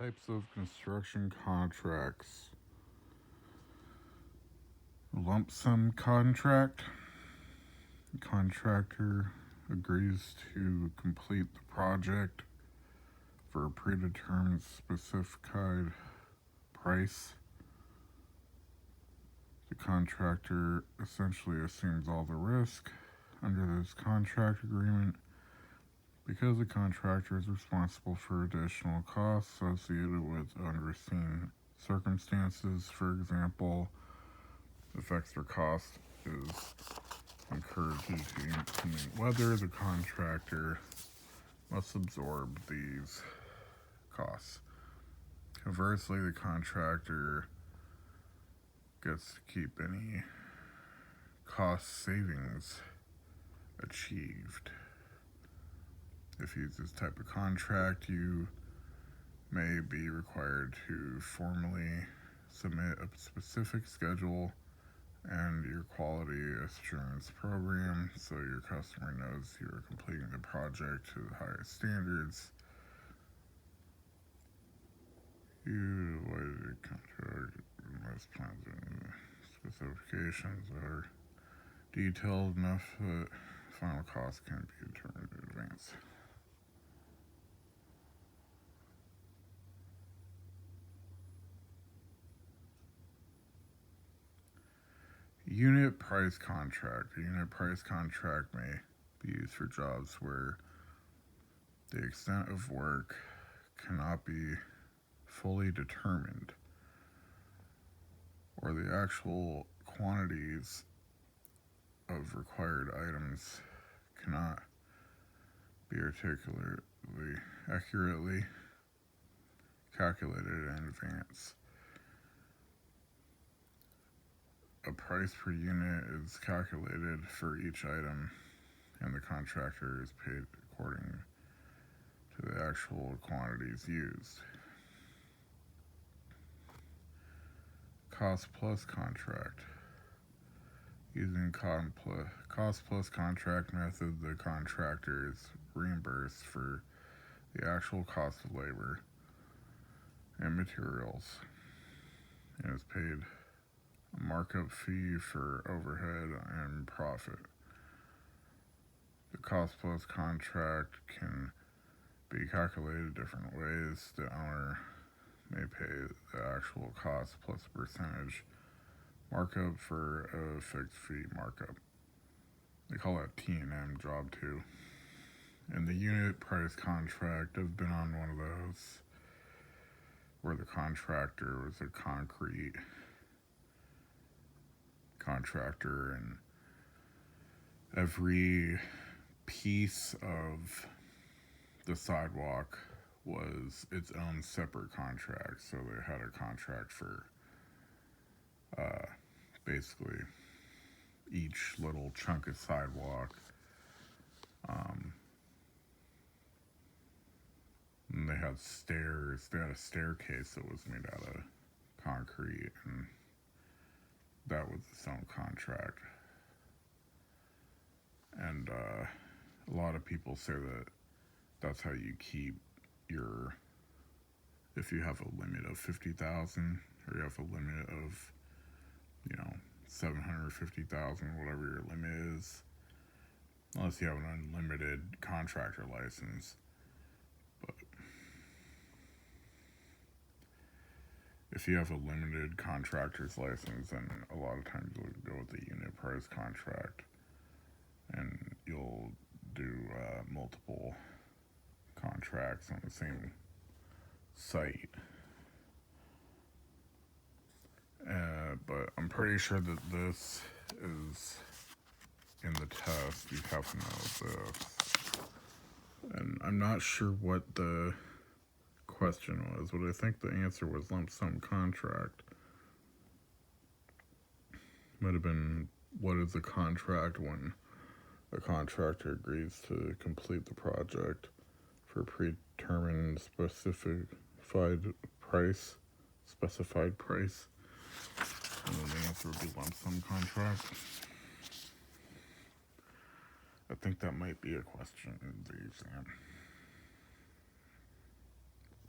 Types of construction contracts. Lump sum contract. The contractor agrees to complete the project for a predetermined specified price. The contractor essentially assumes all the risk under this contract agreement because the contractor is responsible for additional costs associated with unforeseen circumstances. For example, if extra cost is incurred due to inclement weather, the contractor must absorb these costs. Conversely, the contractor gets to keep any cost savings achieved. If you use this type of contract, you may be required to formally submit a specific schedule and your quality assurance program so your customer knows you are completing the project to the highest standards. Utilized contract most plans and specifications are detailed enough that final cost can be determined in advance. Unit price contract. A unit price contract may be used for jobs where the extent of work cannot be fully determined, or the actual quantities of required items cannot be accurately calculated in advance. A price per unit is calculated for each item, and the contractor is paid according to the actual quantities used. Cost plus contract. Using cost plus contract method, the contractor is reimbursed for the actual cost of labor and materials and is paid a markup fee for overhead and profit. The cost plus contract can be calculated different ways. The owner may pay the actual cost plus a percentage markup for a fixed fee markup. They call that T&M, job 2. And the unit price contract, I've been on one of those where the contractor was a concrete contractor and every piece of the sidewalk was its own separate contract. So they had a contract for basically each little chunk of sidewalk. And they had stairs. They had a staircase that was made out of concrete, and that was its own contract. And a lot of people say that that's how you keep your, if you have a limit of 50,000 or you have a limit of 750,000, whatever your limit is, unless you have an unlimited contractor license. But if you have a limited contractor's license, then a lot of times you'll go with the unit price contract, and you'll do multiple contracts on the same site. But I'm pretty sure that this is in the test. You have to know this. And I'm not sure what the question was, but I think the answer was lump sum contract. Might have been, what is a contract when a contractor agrees to complete the project for a predetermined specified price. And then the answer would be lump sum contract. I think that might be a question in the exam.